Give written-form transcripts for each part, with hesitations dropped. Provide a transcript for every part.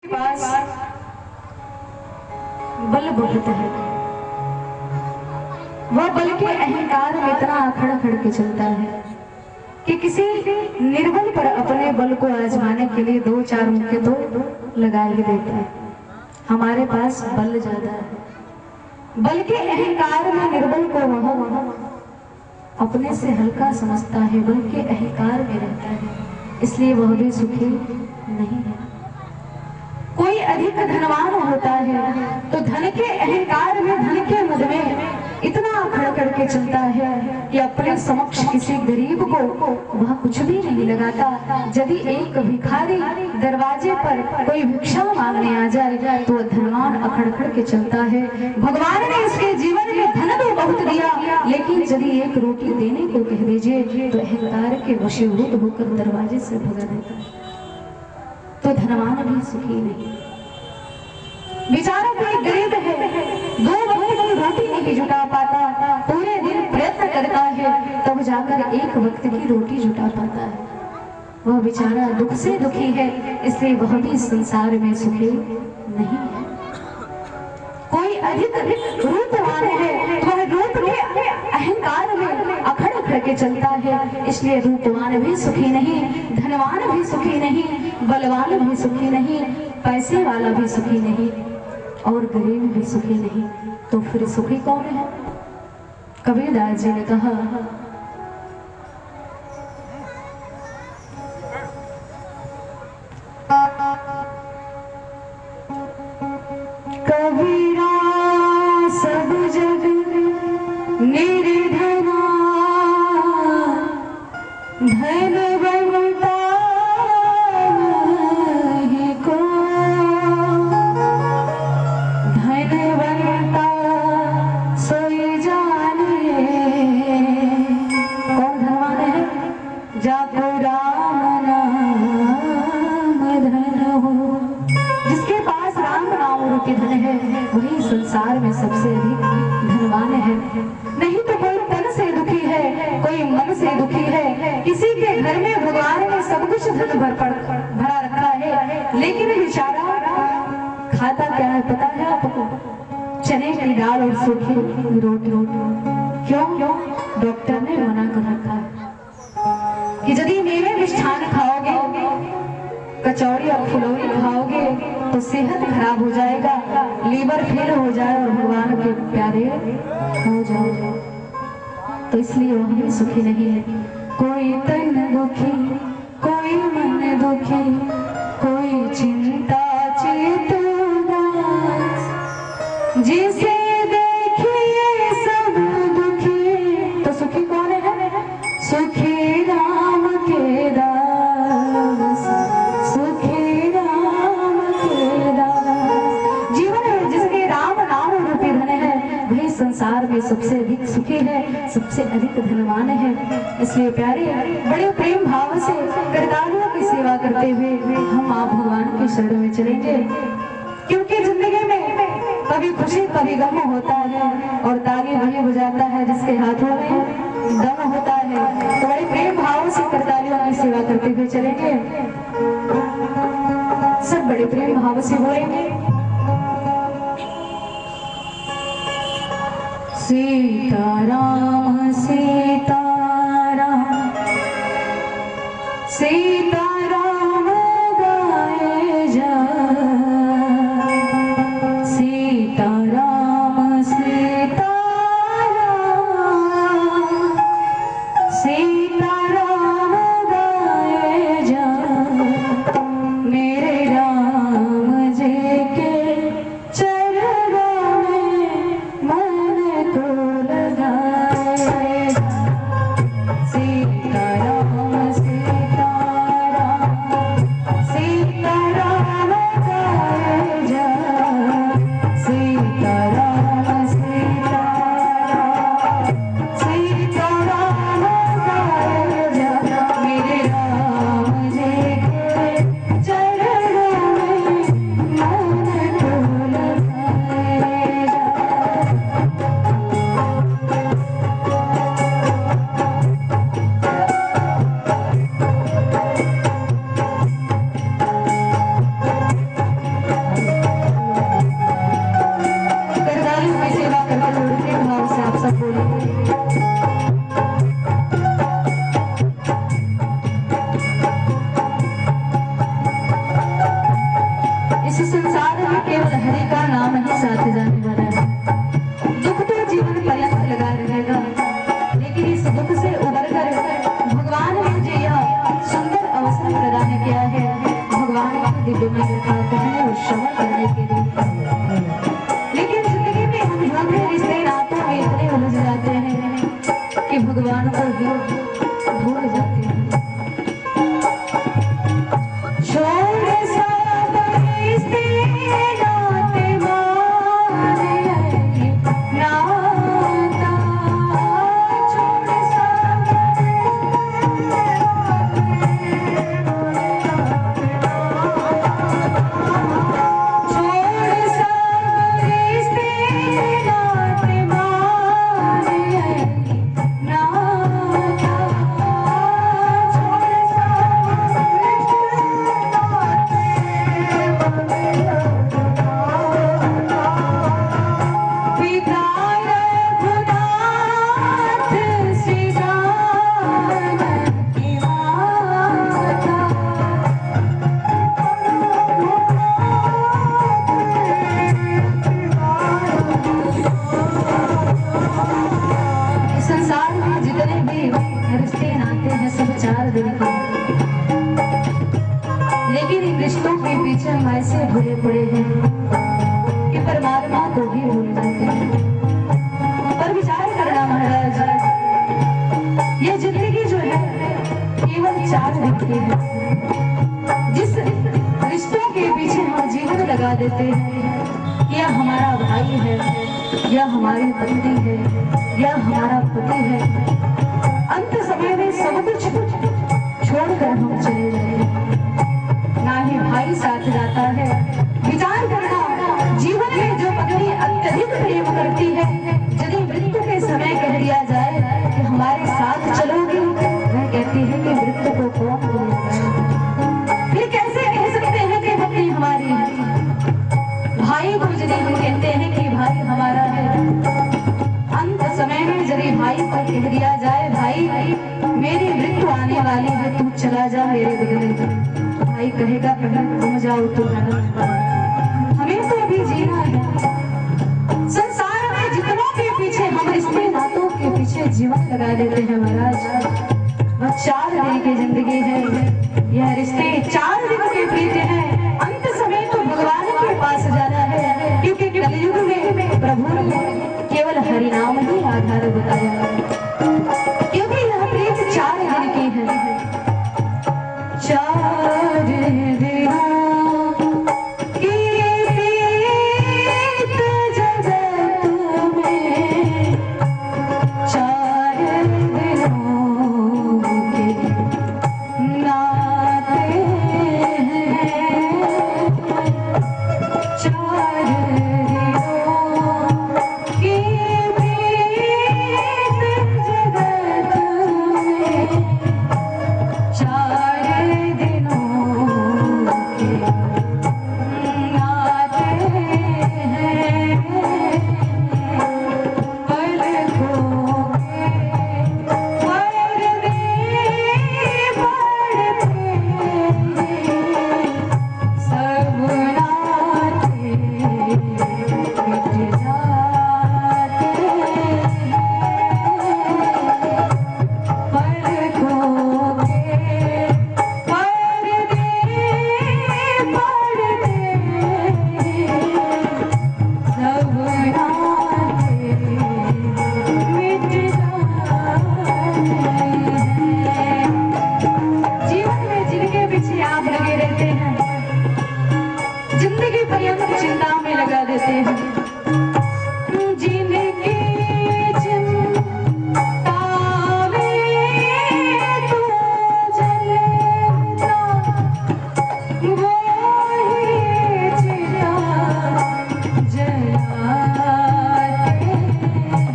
पास बल बहुत है, वह बल के अहंकार में इतना अखड़ अखड़ के चलता है कि किसी निर्बल पर अपने बल को आजमाने के लिए दो चार मुक्के तो लगा ही देता है। हमारे पास बल ज्यादा है, बल के अहंकार में निर्बल को वह अपने से हल्का समझता है, बल के अहंकार में रहता है, इसलिए वह भी सुखी नहीं है। कोई अधिक धनवान होता है तो धन के अहंकार में, धन के मद में इतना अखड़ करके चलता है कि अपने समक्ष किसी गरीब को वह कुछ भी नहीं लगाता। यदि एक भिखारी दरवाजे पर कोई भिक्षा मांगने आ जाए तो धनवान अखड़ अखड़ के चलता है। भगवान ने इसके जीवन में धन तो बहुत दिया, लेकिन यदि एक रोटी देने को कह दीजिए तो अहंकार के वशीभूत होकर दरवाजे से भगा देता है। तो धनवान भी सुखी नहीं। बेचारा कोई गरीब है, दो वक्त की रोटी नहीं जुटा पाता, पूरे दिन प्रयत्न करता है तब जाकर एक वक्त की रोटी जुटा पाता है। वह बेचारा दुख से दुखी है, इसलिए वह भी संसार में सुखी नहीं है। कोई अधिक रूपवान है तो वह रूप के अहंकार में अखड़ अखड़ के चलता है, इसलिए रूपवान भी सुखी नहीं, धनवान भी सुखी नहीं, बलवान भी सुखी नहीं, पैसे वाला भी सुखी नहीं और गरीब भी सुखी नहीं। तो फिर सुखी कौन है? कबीरदास जी ने कहा, कबीरा सब जग निर्धना, धनवंता नहीं को, धनवंता सोई जाने। कौन धनवान है? जाको राम नाम धन हो। जिसके पास राम नाम रूपी धन है वही संसार में सबसे अधिक धनवान है। नहीं तो कोई तन से दुखी है, कोई मन से दुखी है। किसी के घर में भगवान ने सब कुछ धन भरा रखा है, लेकिन बेचारा खाता क्या है पता है आपको? चने की दाल और सूखी रोटी। क्यों? डॉक्टर ने मना कर रखा है कि यदि मेवे मिष्ठान खाओगे, कचौड़ी और फुलौरी खाओगे तो सेहत खराब हो जाएगा, लीवर फेल हो जाए और भगवान के प्यारे हो जाओगे। तो इसलिए वह भी सुखी नहीं है। कोई तन दुखी, कोई मन दुखी, कोई चिंता चेतना, जिसे देखिए सब दुखी। तो सुखी कौन है? सुखी राम के दास, सुखी राम के दास। जीवन में जिसके राम नाम रूपी धन है वही संसार में सबसे अधिक सुखी है, सबसे अधिक धनवान है। इसलिए प्यारे बड़े प्रेम भाव से करतालियों की सेवा करते हुए हम आप भगवान के शरण में चलेंगे, क्योंकि जिंदगी में कभी खुशी कभी गम होता है और ताली वही बजाता है जिसके हाथों में दम होता है। तो बड़े प्रेम भाव से करतालियों की सेवा करते हुए चलेंगे, सब बड़े प्रेम भाव से बोलेंगे। सीताराम सीताराम सीताराम गाए जा, सीताराम सीताराम सीताराम गाए जा, मेरे राम जी के चरणों में मन को लगाए इस संसार में केवल हरि का नाम ही साथ जाने वाला है। दुख तो जीवन पर्यंत लगा रहेगा, लेकिन इस दुख से उबर कर भगवान ने मुझे यह सुंदर अवसर प्रदान किया है भगवान की दिव्यमय कथा कहने और श्रवण करने के लिए। लेकिन जिंदगी में हम झगड़े रिश्ते नातों में इतने उलझ जाते हैं कि भगवान को भूल जाते हैं। लेकिन इन रिश्तों के पीछे हम ऐसे भरे पड़े हैं कि परमात्मा को भी भूल जाते हैं। पर विचार करना महाराज, ये जिंदगी जो है केवल 4 दिन की है। जिस रिश्तों के पीछे हम जीवन लगा देते हैं, यह हमारा भाई है, यह हमारी पत्नी है, यह हमारा पति है, अंत समय में सब कुछ छोड़कर हम चले जाते, ना ही भाई साथ जाता है। विचार करना, जीवन में जो पत्नी अत्यधिक प्रेम करती है, यदि मृत्यु के समय कह दिया जाए कि हमारे साथ चलोगी, वह कहती है कि मृत्यु को कौन भूलेगा। फिर कैसे कह सकते हैं कि पत्नी हमारी है? भाई को यदि हम कहते हैं कि भाई हमारा है, अंत समय में यदि भाई को कह दिया जाए भाई मेरी मृत्यु आने वाली है, तू चला जा मेरे बदले, भाई कहेगा पहले तुम जाओ तो हमें तो अभी जीना है। संसार में जितनों के पीछे हम रिश्ते नातों के पीछे जीवन लगा देते हैं महाराज, वह 4 दिन की जिंदगी है। यह रिश्ते 4 दिन के प्रीति है, अंत समय तो भगवान के पास जाना है, क्योंकि कलयुग में प्रभु ने केवल हरि नाम ही आधार बताया है, क्योंकि यह प्रीत 4 दिन की है। 4 दिनों की प्रीत जगत में, 4 दिनों के नाते हैं, 4 दिनों की प्रीत जगत में, 4 दिनों के नाते हैं, पलकों के पर्दे पड़ते हैं, सब नाते मिट जाते हैं, पलकों के पर्दे पड़ते हैं, सब नाते मिट जाते हैं। जीवन में जिनके पीछे आप लगे रहते हैं, जिंदगी पर्यंत चिंता में लगा देते हैं, जिनकी चिंता में तू जलता, वो ही चिता जलाते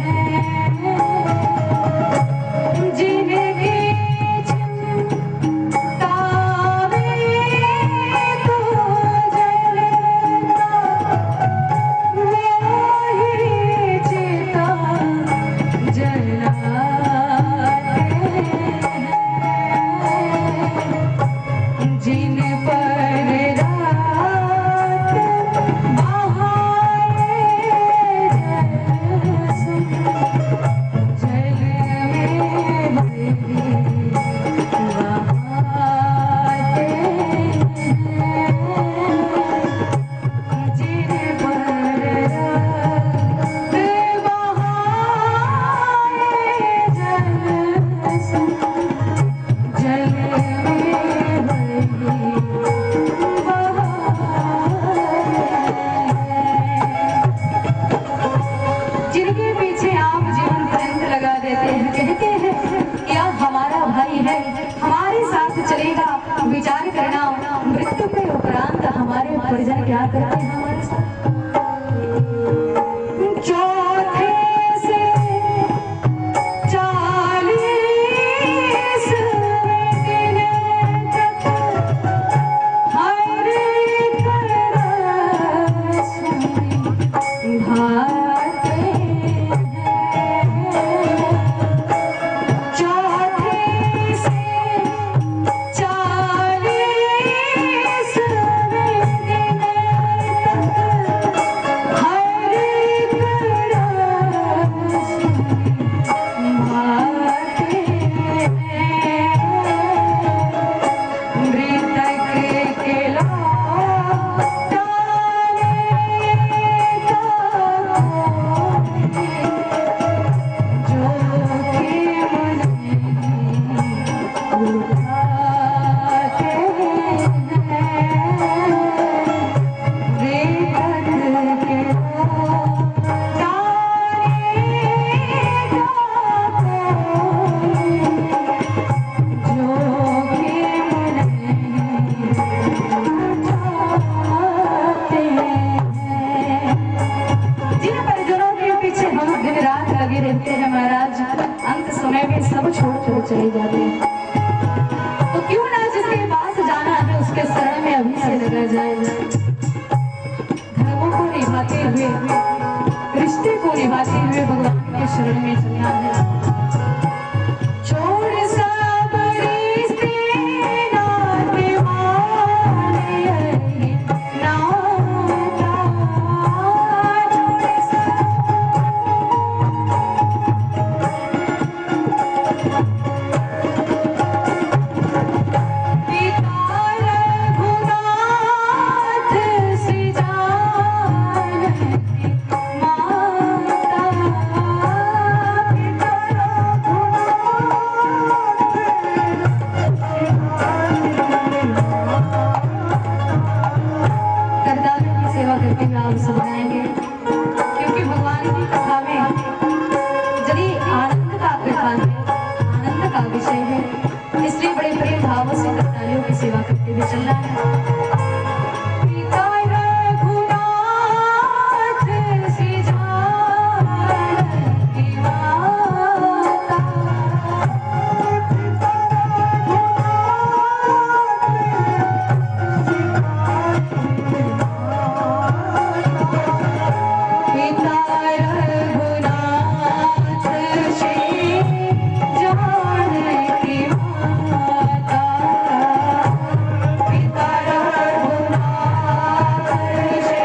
हैं, जिनकी चिंता में तू जलता, वो ही क्या करते हैं हमारे साथ। चौथे से 40 दिन तक हर करस भाते हैं। चौथे से 40 दिन तक हर करस भाते हैं। मृतक के लौटाने का जो कि मन में उठाते हैं। मृतक के जिन परिजनों के पीछे हम दिन रात लगे रहते हैं महाराज, अंत समय में सब छोड़ कर चले जाते हैं। तो क्यों ना जिसके पास जाना है उसके शरण में अभी से लगा जाए। धर्मों को निभाते हुए, रिश्ते को निभाते हुए भगवान के शरण में चलना है। छोड़ सब रिश्ते नाते वाले नाता, छोड़ सब पिता रघुनाथ से जानकी माता, पिता करदारों की सेवा करके भी आप सुनाएंगे, क्योंकि भगवान की कथा में यदि आनंद का कथा है, आनंद का विषय है, इसलिए बड़े प्रेम भावों से करदारियों की सेवा करते हुए चलना है। पिता रघुनाथ से जानकी माता, पिता रघुनाथ से जानकी माता, पिता रघुनाथ से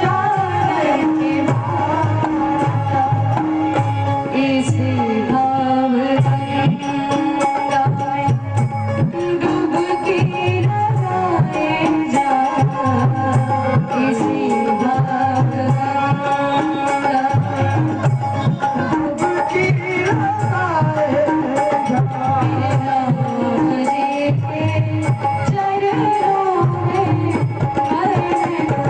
जानकी माता। इस भाव गंगा में डुबकी लगाए जा, इसी भाव गंगा में डुबकी लगाए जा। मेरे राम जी के चरणों में मरण को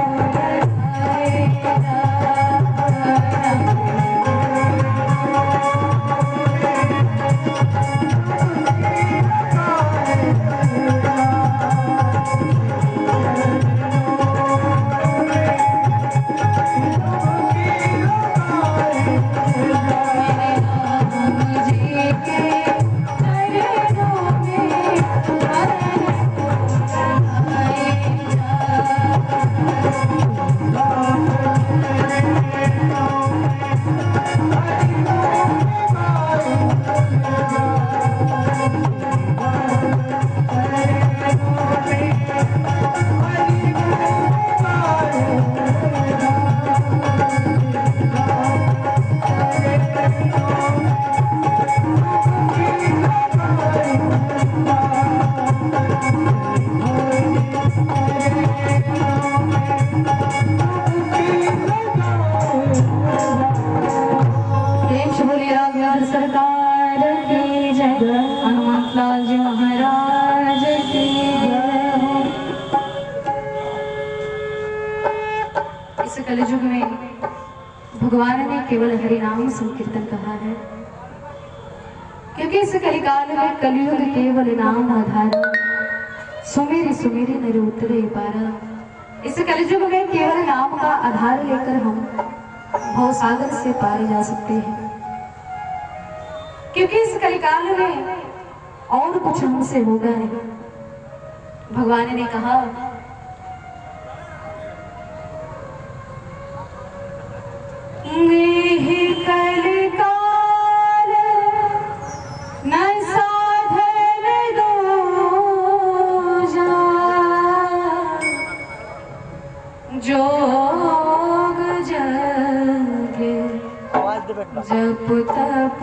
बधाए जा। सरकार की जय, हनुमान लाल जी महाराज की जय। इस कलयुग में भगवान ने केवल हरि नाम संकीर्तन कहा है, क्योंकि इस कलिकाल में कलयुग केवल नाम आधार। सुमेरी सुमेरी नर उतरे पारा, इस कलयुग में केवल नाम का आधार लेकर हम भवसागर से पार जा सकते हैं, क्योंकि इस कलिकाल में और कुछ हमसे होगा नहीं। भगवान ने कहा कलिकाल न साधन दूजा, जोग जगे जप तप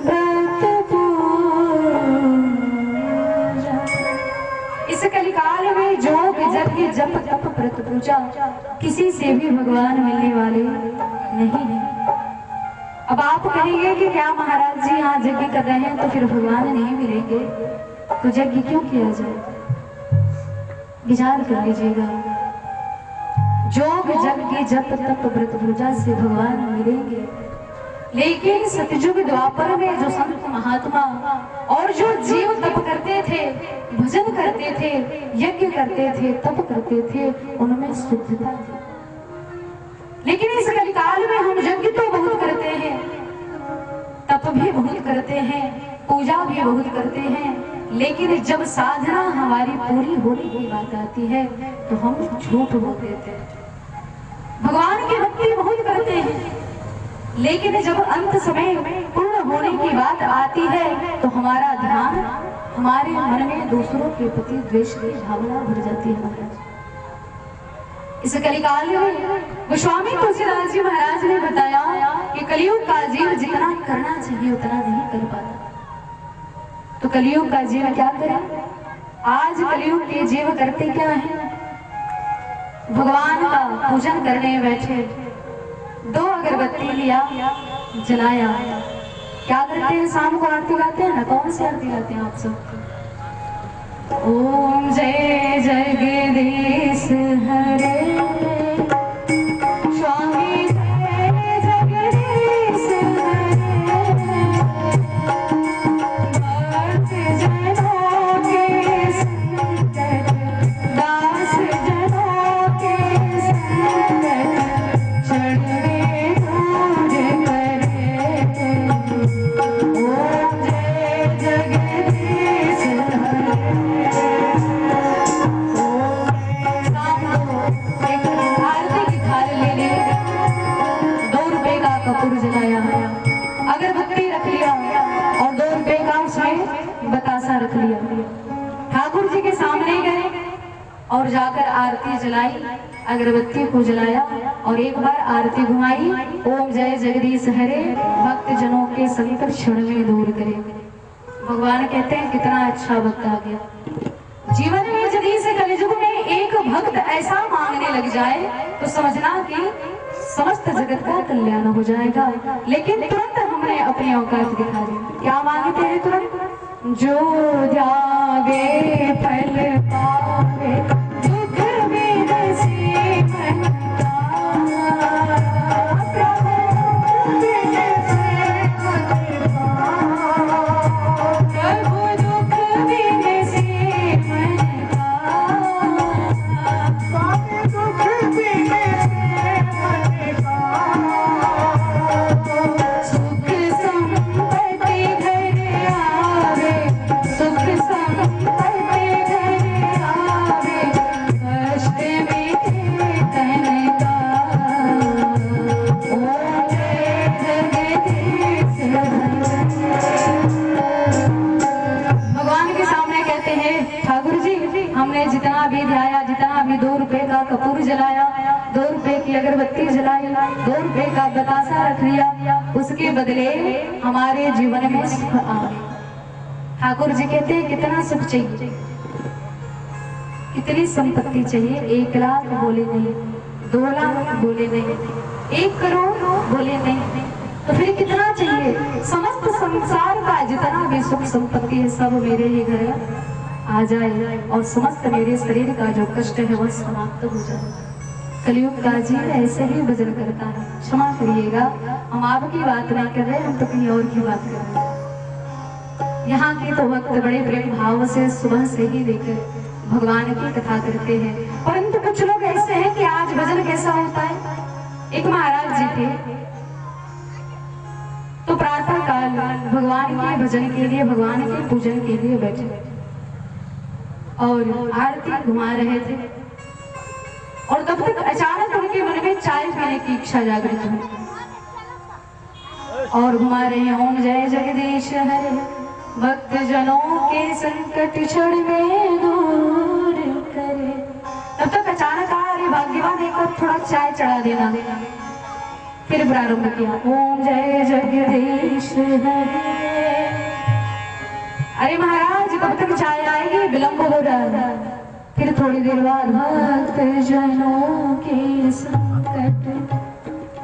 व्रत पूजा। इस कलिकाल में जोग जग जप तप व्रत पूजा किसी से भी भगवान मिलने वाले नहीं है। अब आप कहेंगे कि क्या महाराज जी यहाँ यज्ञ कर रहे हैं तो फिर भगवान नहीं मिलेंगे, तो यज्ञ क्यों किया जाए? विचार कर लीजिएगा। जोग जग जप तप व्रत पूजा से भगवान मिलेंगे, लेकिन सतयुग द्वापर में जो संत महात्मा और जो जीव तप करते थे, भजन करते थे, यज्ञ करते थे, तप करते थे, उनमें शुद्धता थी। लेकिन इस कलिकाल में हम यज्ञ तो बहुत करते हैं, तप भी बहुत करते हैं, पूजा भी बहुत करते हैं, लेकिन जब साधना हमारी पूरी होने की बात आती है तो हम झूठ बोल देते हैं। भगवान की भक्ति बहुत करते हैं, लेकिन जब अंत समय पूर्ण होने की बात आती है तो हमारा ध्यान हमारे मन में दूसरों के प्रति द्वेष की भावना भर जाती है। महाराज इस कलिकाल में गोस्वामी तुलसीदास जी महाराज ने बताया कि कलियुग का जीव जितना करना चाहिए उतना नहीं कर पाता। तो कलियुग का जीव क्या करे? आज कलियुग के जीव करते क्या है? भगवान का पूजन करने बैठे, 2 अगरबत्ती लिया, जलाया, क्या करते हैं? शाम को आरती गाते हैं ना। कौन सी आरती गाते हैं आप सब? ओम जय जगदीश हरे, स्वामी जय जगदीश हरे, भक्त जनों के संकट, दास जनों के संकट, चढ़े दूर करे। ओम जय जगदीश हरे। कपूर जलाया, अगरबत्ती रख लिया और 2 रुपए का उसमें बतासा रख लिया। ठाकुर जी के सामने गए और जाकर आरती जलाई, अगरबत्ती को जलाया और एक बार आरती घुमाई। ओम जय जगदीश हरे, भक्त जनों के संकट क्षण में दूर करे। भगवान कहते हैं कितना अच्छा भक्त आ गया। जीवन में यदि इस कलियुग में एक भक्त ऐसा मांगने लग जाए तो समझना कि समस्त जगत का कल्याण हो जाएगा। लेकिन तुरंत हमने अपनी औकात दिखा दी। क्या मांगते हैं तुरंत? जो जागे फल पावे, दुख विनसी मन का, प्रभु विनसे मन का, प्रभु दुख विनसे मन का, दुख विनसे सुख संपत्ति घर आवे, सुख संपत्ति घर आवे, कष्ट मिटे तन का। ओम जय जगदीश हरे। भगवान के सामने कहते हैं ठाकुर जी हमने जितना भी ध्याया, जितना भी 2 रुपए का कपूर जलाया, 2 रुपए की अगरबत्ती जलाई, 2 रुपए का बतासा रख लिया, उसके बदले हमारे जीवन में सुख आए। ठाकुर जी कहते हैं कितना सुख चाहिए, कितनी संपत्ति चाहिए? 1 लाख बोले नहीं, 2 लाख बोले नहीं, 1 करोड़ बोले नहीं, तो फिर कितना चाहिए? समस्त संसार का जितना भी सुख संपत्ति है सब मेरे ही घर आ जाए और समस्त मेरे शरीर का जो कष्ट है वह समाप्त हो जाए। कलियुग का जीव ऐसे ही भजन करता है। क्षमा करिएगा, हम आपकी बात नहीं कर रहे, हम तो कहीं और की बात कर रहे हैं। यहाँ के तो वक्त बड़े प्रेम भाव से सुबह से ही लेकर भगवान की कथा करते हैं। परंतु कुछ लोग ऐसे हैं कि आज भजन कैसा होता है। एक महाराज जी थे, तो प्रातः काल भगवान के भजन के लिए, भगवान के पूजन के लिए बैठे और आरती घुमा रहे थे, और तब तक अचानक उनके मन में चाय पीने की इच्छा जागृत हुई और घुमा रहे हैं ओम जय जगदीश हरे, भक्त जनों के संकट क्षण में दूर करे। तब तक अचानक अरे भाग्यवान एक थोड़ा चाय चढ़ा देना। फिर प्रारंभ किया ओम जय जगदीश हरे। अरे महाराज कब तक चाय आएगी, विलंब हो रहा है। फिर थोड़ी देर बाद भक्त जनों के संकट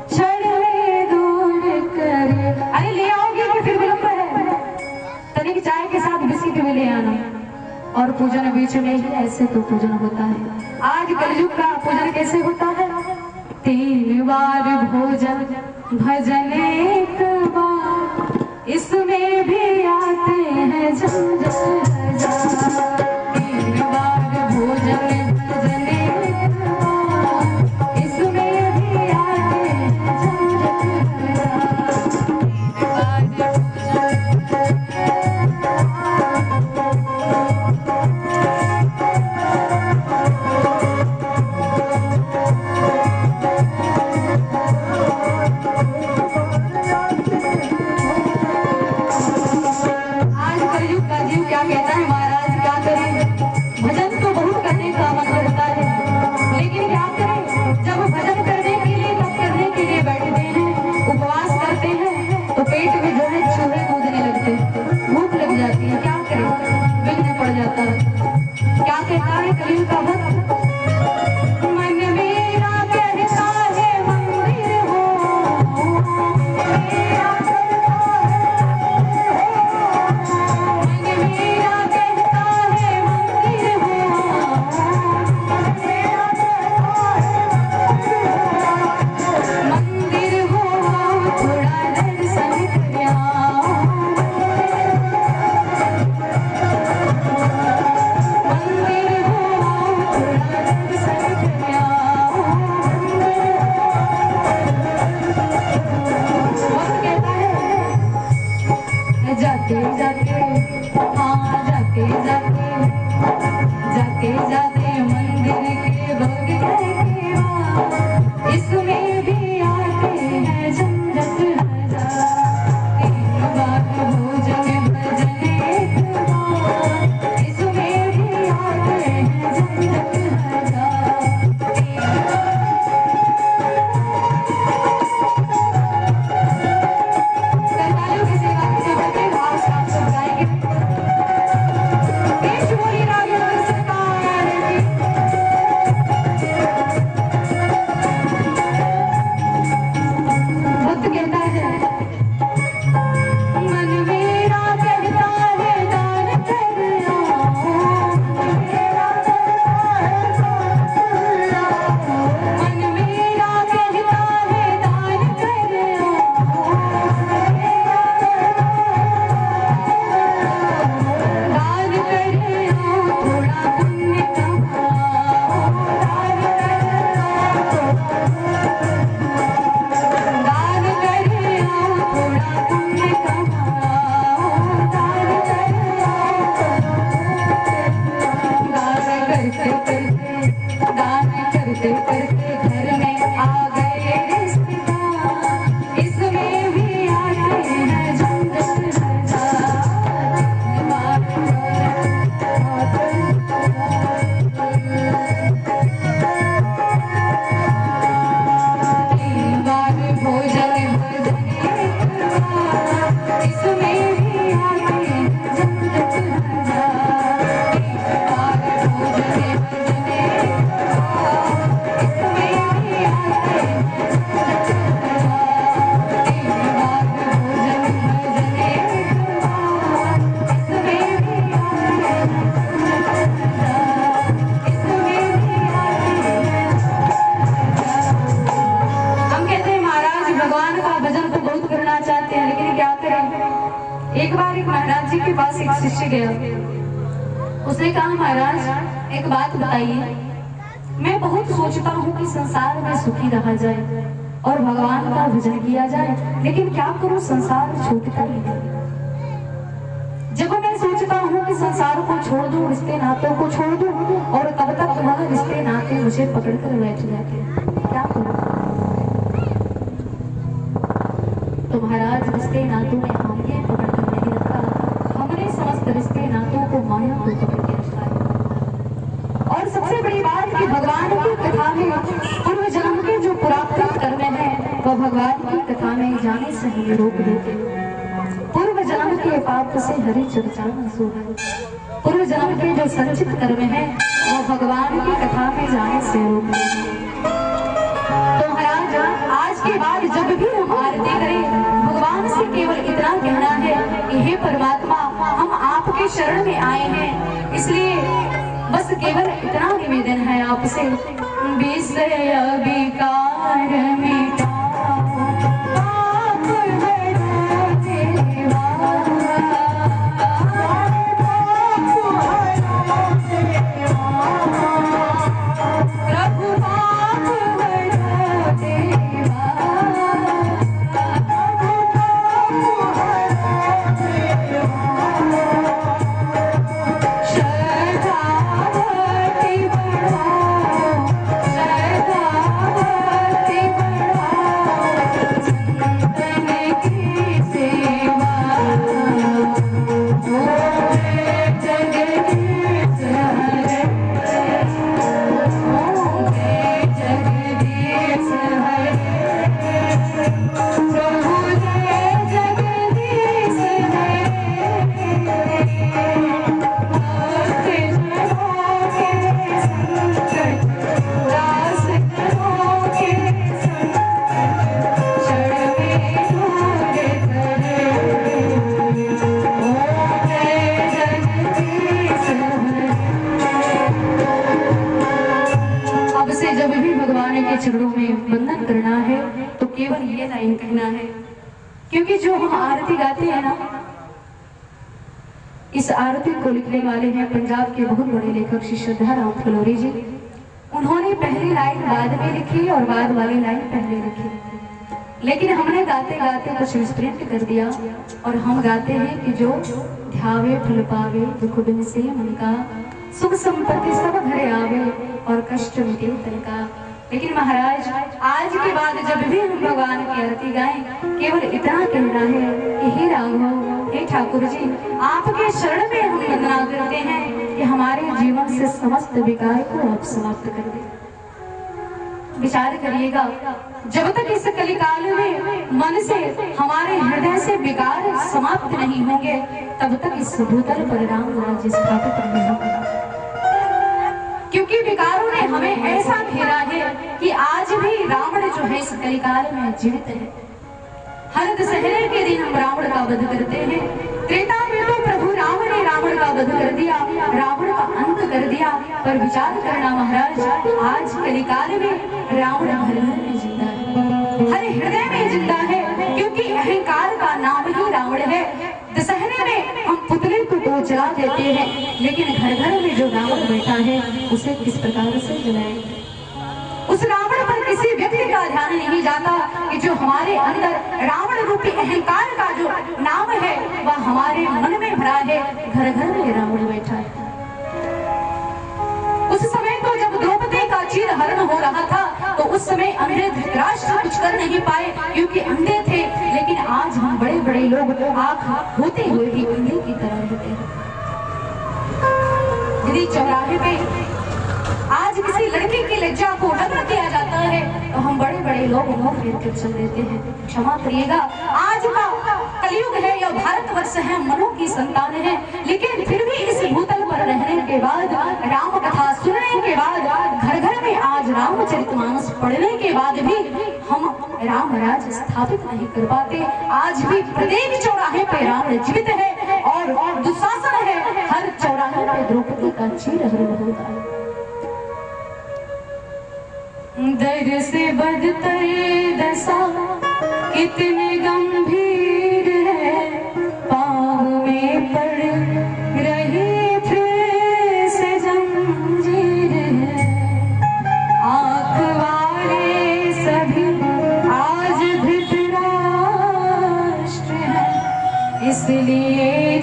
क्षण में दूर करे। अरे ले आओगे कि फिर विलंब है, तनिक चाय के साथ बिस्किट भी ले आना। और पूजन बीच में ही ऐसे तो पूजन होता है। आज कलयुग का पूजन कैसे होता है, 3 बार भोजन भजन एक बार, इसमें भी आते हैं झंझट हजार। 3 बार भोजन भजन एक बार, इसमें भी आते हैं झंझट हजार। 3 बार क्या कहता है कलयुग का भक्त, मन मेरा कहता है मंदिर हो, मेरा कहता है मंदिर हो, मंदिर हो थोड़ा दर्शन कर आओ। जाते जाते हाँ जाते जाते जाते जाते मंदिर के भोग के बाद, इसमें भी आते हैं झंझट हजार। 3 बार भोजन भजन एक बार, इसमें भी आते हैं झंझट हजार। सरकारों की सेवा के बदले भाव साफ सब गाएंगे। देश बोली राघव सरकार की। भक्त कहता है मन मेरा कहता है दान कर आओ, मेरा कहता है दान कर आओ, मन मेरा कहता है दान कर आओ, दान कर आओ थोड़ा पुण्य कमाओ, दान कर आओ, दान कर आओ थोड़ा पुण्य कमाओ, दान कर आओ। दान करते करते घर में आ गए रिश्तेदार, इसमें भी आते हैं झंझट हजार। 3 बार भोजन भजन एक बार, इसमें भी आते हैं झंझट हजार। 3 बार भोजन भजन एक बार, इसमें भी आते हैं झंझट हजार। 3 बार भोजन भजन एक बार, इसमें भी आते हैं झंझट हजार, इसमें भी आते हैं। हम कहते हैं महाराज भगवान का भजन तो बहुत करना चाहते हैं, लेकिन क्या करें। एक बार एक महाराज जी के पास एक शिष्य गया उसने कहा महाराज एक बात बताइए, मैं बहुत सोचता हूँ कि संसार में सुखी रहा जाए और भगवान का भजन किया जाए, लेकिन क्या करूँ संसार छूटता ही नहीं। जब मैं सोचता हूँ कि संसार को छोड़ दूं, रिश्ते नातों को छोड़ दूं, और तब तक वह रिश्ते नाते मुझे पकड़ कर बैठ जाते हैं, क्या करूँ। तो महाराज रिश्ते नातों में हमने पकड़ कर नहीं रखा, हमने समस्त रिश्ते नातों को माया को पकड़ के रखा है। और सबसे बड़ी बात कि भगवान की कथा में पूर्व जन्म के जो पुरातन कर्म है वह भगवान की कथा में जाने से हमें रोक देते हैं। पूर्व जन्म के पाप से हरि चर्चा न सोहाय। पूर्व जन्म के जो संचित कर्म है वह भगवान की कथा में जाने से रोक देते हैं। तो महाराज आज के बाद जब भी हम आरती करें, भगवान से केवल इतना कहना है कि हे परमात्मा, हम आपके शरण में आए हैं, इसलिए बस केवल इतना निवेदन है आपसे, विषय विकार मिटाओ चरणों में वंदन करना है तो केवल ये लाइन कहना है, क्योंकि जो हम आरती गाते हैं ना, इस आरती को लिखने वाले हैं पंजाब के बहुत बड़े लेखक श्री श्रद्धाराम फलोरी जी। उन्होंने पहली लाइन बाद में लिखी और बाद वाली लाइन पहले लिखी, लेकिन हमने गाते गाते कुछ मिसप्रिंट कर दिया और हम गाते हैं कि जो ध्यावे फल पावे दुख बिन से मन का, सुख संपत्ति सब घरे आवे और कष्ट मिटे तन का। लेकिन महाराज आज के बाद जब भी हम भगवान की आरती गाएं, केवल इतना कहना है कि हे राघव, हे ठाकुर जी, आपके शरण में हम वंदना करते हैं कि हमारे जीवन से समस्त विकार को आप समाप्त कर दें। विचार करिएगा, जब तक इस कलिकाल में मन से हमारे हृदय से विकार समाप्त नहीं होंगे, तब तक इस भूतल पर राम राज्य स्थापित नहीं होगा। क्योंकि विकारों ने हमें ऐसा घेरा है कि आज भी रावण जो है इस कलिकाल में जीवित है। हर दशहरे के दिन हम रावण का वध करते हैं। त्रेता में तो प्रभु राम ने रावण का वध कर दिया, रावण का अंत कर दिया। पर विचार करना महाराज, आज कलिकाल में रावण हर घर में जिंदा है, हर हृदय में जिंदा है, क्योंकि अहंकार का नाम ही रावण है। दशहरे में हम पुतले को तो जला देते हैं, लेकिन घर घर में जो रावण बैठा है उसे किस प्रकार से जलाएंगे। उस रावण पर किसी व्यक्ति का ध्यान नहीं जाता कि जो हमारे अंदर रावण रूपी अहंकार का जो नाम है वह हमारे मन में भरा है। घर घर में रावण बैठा है। उस समय तो जब द्रौपदी का चीरहरण हो रहा था तो उस समय अंधे धृतराष्ट्र कुछ कर नहीं पाए क्योंकि अंधे थे, लेकिन आज हम बड़े बड़े लोग आंख होते हुए भी अंधे की तरह होते हैं। यदि चौराहे पे आज किसी लड़की की लज्जा को नग्न किया जाता है तो हम बड़े बड़े लोग मुंह फेर कर चल देते हैं। क्षमा करिएगा, आज का कलयुग है, यह भारतवर्ष है, मनु की संतान है, लेकिन फिर भी इस भूतल पर रहने के बाद, राम कथा सुनने के बाद, घर घर में आज रामचरितमानस पढ़ने के बाद भी हम राम राज्य स्थापित नहीं कर पाते। आज भी प्रत्येक चौराहे पे रावण जीवित है और दुशासन है, हर चौराहे पे द्रौपदी का चीरहरण होता है। दर से बदतर दशा कितने गंभीर है, पाँव में पड़ रही फिर इसलिए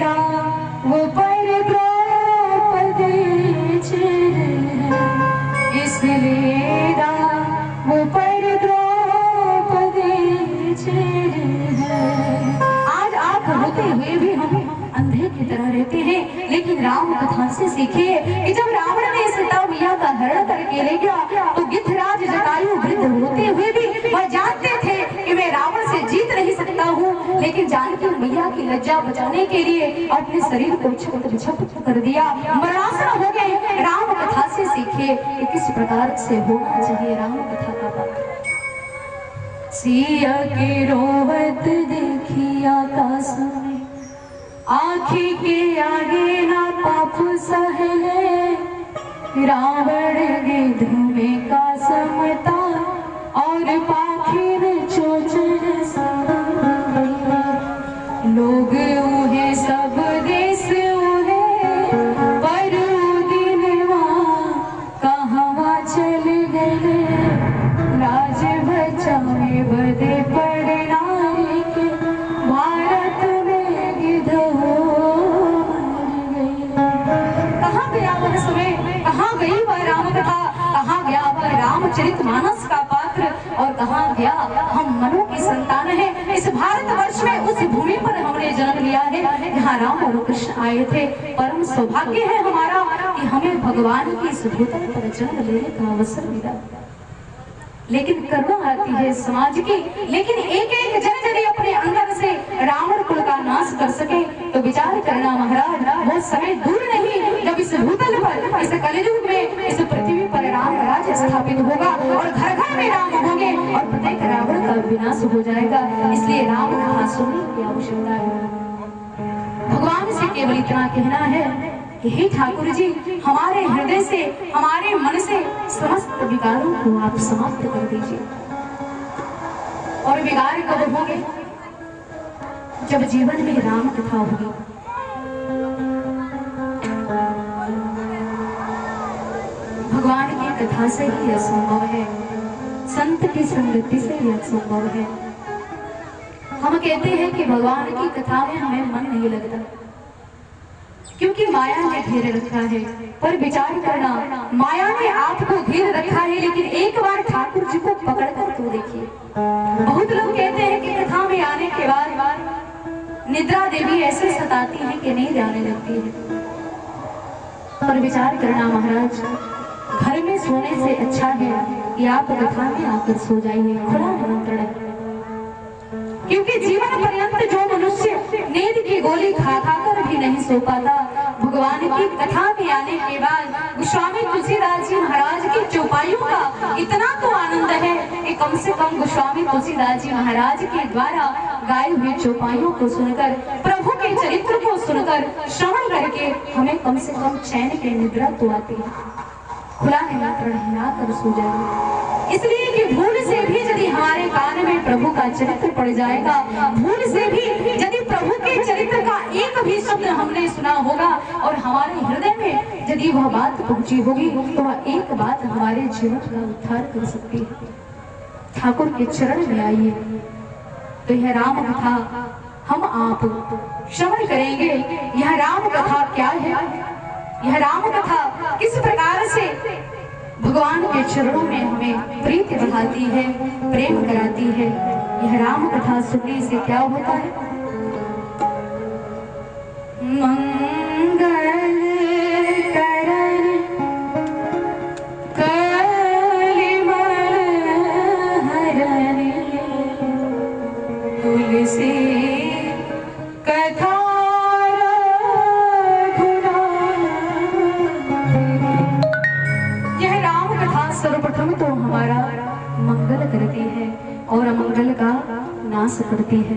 वो पर द्रौपदी इसलिए वो पर द्रौपदी आज आंख होते हुए भी हम अंधे की तरह रहते हैं, लेकिन राम कथा से सीखिए कि जब रावण ने सीता मैया का हरण करके ले गया तो गिद्धराज जटायु वृद्ध होते हुए भी वह जानते थे कि मैं रावण से जीत नहीं सकता हूँ, लेकिन जानकी मैया की लज्जा बचाने के लिए अपने शरीर को छप कर दिया, मरणासन हो गए। राम कथा से सीखिए कि किस प्रकार से होना चाहिए राम कथा का पाठ। सिया के रोवत देखी आकाश में, आँखी के आगे ना पाप सहले, रावण गिद्ध में का समता और पाखी में चोचर लोग उहे सब देश उहे पर दिनवा कहवा चल गए, राज बचावे बदे पड़ना के भारत में गिद्ध कहाँ गया वह समय, कहाँ गई वह राम कथा, कहाँ गया वह रामचरितमानस का पात्र, और कहाँ गया हम मनु की संतान है। इस भारतवर्ष में उस भूमि पर हमने जन्म लिया है जहाँ राम और कृष्ण आए थे। परम सौभाग्य है हमारा कि हमें भगवान की इस भूतल पर जन्म लेने का अवसर मिला। लेकिन करुणा आती है समाज की, लेकिन एक एक जन यदि अपने अंदर से रावण कुल का नाश कर सके तो विचार करना महाराज वो समय दूर नहीं जब इस भूतल पर, इस कलियुग में, इस पृथ्वी पर राम राज्य स्थापित होगा और घर घर में राम होंगे और प्रत्येक रावण का विनाश हो जाएगा। इसलिए राम कथा सुनने की आवश्यकता है। भगवान से केवल इतना कहना है कि हे ठाकुर जी, हमारे हृदय से, हमारे मन से समस्त विकारों को आप समाप्त कर दीजिए। और विकार कब होंगे? जब जीवन में राम कथा होगी। भगवान की कथा से ही असंभव है, संत की संगति से ही असंभव है। हम कहते हैं कि भगवान की कथा में हमें मन नहीं लगता क्योंकि माया ने घेरे रखा है। पर विचार करना, माया ने आपको घेर रखा है, लेकिन एक बार ठाकुर जी को पकड़कर तो देखिए। बहुत लोग कहते हैं कि कथा में आने के बाद निद्रा देवी ऐसे सताती है कि नींद आने लगती है। पर विचार करना महाराज, घर में सोने से अच्छा है कि आप कथा में आकर सो जाइए। खुला निमंत्रण है, क्योंकि जीवन पर्यंत जो मनुष्य नींद की गोली खा कर भी नहीं सो पाता, भगवान की कथा में आने के बाद गोस्वामी तुलसीदास जी महाराज की चौपाइयों का इतना तो आनंद है कि कम से कम गोस्वामी तुलसीदास जी महाराज के द्वारा गाई हुई चौपाइयों को सुनकर, प्रभु के चरित्र को सुनकर, श्रवण करके हमें कम से कम चैन की निद्रा तो आती है। खुला निमंत्रण है, कर सो जाइए। इसलिए कि भूल से भी यदि हमारे कान में प्रभु का चरित्र पड़ जाएगा, भूल से भी यदि प्रभु के चरित्र का एक भी शब्द हमने सुना होगा और हमारे हृदय में यदि वह बात पहुंची होगी तो वह एक बात हमारे जीवन का उद्धार कर सकती है। ठाकुर के चरण में आइए। तो यह राम कथा हम आप श्रवण करेंगे। यह राम कथा क्या है, यह राम कथा किस प्रकार से भगवान के चरणों में हमें प्रीति बढ़ाती है, प्रेम कराती है। यह राम कथा सुनने से क्या होता है? मंगल करण कलिमल हरण तुलसी कथा सर्वप्रथम तो हमारा मंगल करती है और अमंगल का नाश करती है।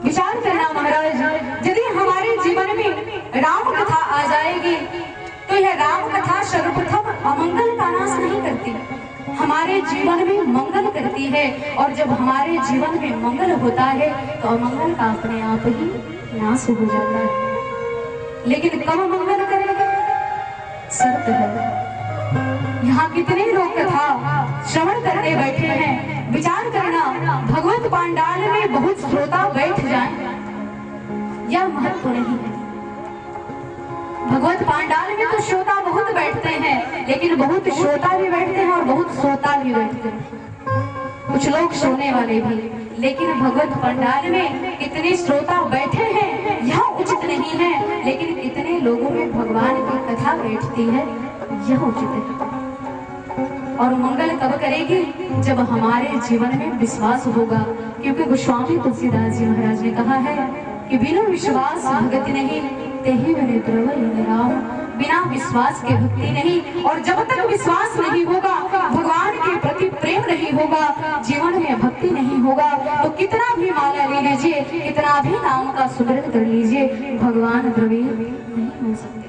विचार करना महाराज, यदि हमारे जीवन में राम कथा आ जाएगी तो यह राम कथा सर्वप्रथम अमंगल का नाश नहीं करती, हमारे जीवन में मंगल करती है। और जब हमारे जीवन में मंगल होता है तो अमंगल का अपने आप ही नाश हो जाता है। लेकिन कब मंगल करेगा? शर्त है। यहाँ कितने लोग कथा श्रवण करने बैठे हैं, विचार करना, भगवत पांडाल में बहुत श्रोता बैठ जाएं, यह महत्व नहीं है। भगवत पांडाल में तो श्रोता बहुत बैठते हैं, लेकिन बहुत श्रोता भी बैठते हैं और बहुत सोता भी बैठते हैं, कुछ लोग सोने वाले भी। लेकिन भगवत पंडाल में इतने श्रोता बैठे हैं यह उचित नहीं है, लेकिन इतने लोगों में भगवान की कथा बैठती है यह उचित है। और मंगल तब करेगी जब हमारे जीवन में विश्वास होगा, क्योंकि गोस्वामी तुलसीदास जी महाराज ने कहा है कि बिना विश्वास भक्ति नहीं, तेहि बने प्रबल राम। बिना विश्वास के भक्ति नहीं, और जब तक विश्वास नहीं होगा, भगवान के प्रति प्रेम नहीं होगा, जीवन में भक्ति नहीं होगा, तो कितना भी माला ले लीजिए, कितना भी नाम का सुमिरन कर लीजिए, भगवान द्रव्य नहीं हो सकते।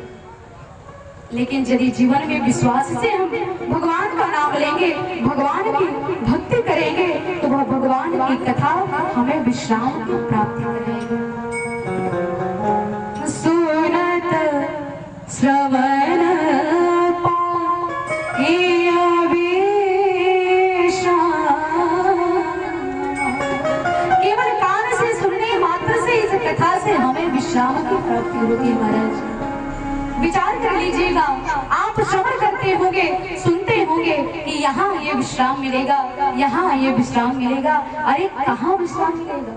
लेकिन यदि जीवन में विश्वास से हम भगवान का नाम लेंगे, भगवान की भक्ति करेंगे, तो वह भगवान की कथा हमें विश्राम की प्राप्ति कराएगी। सुनत श्रवण केवल कान से सुनने मात्र से इस कथा से हमें विश्राम की प्राप्ति होती है। महाराज विचार कर लीजिएगा, आप श्रवण करते होंगे, सुनते होंगे कि यहाँ ये विश्राम मिलेगा, यहाँ ये विश्राम मिलेगा। अरे कहाँ विश्राम मिलेगा?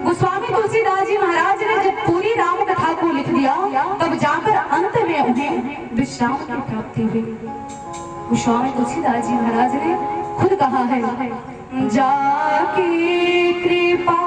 गोस्वामी तुलसीदास जी महाराज ने जब पूरी राम कथा को लिख दिया, तब जाकर अंत में उन्हें विश्राम की प्राप्ति हुई। गोस्वामी तुलसीदास जी महाराज ने खुद कहा है, जाकी कृपा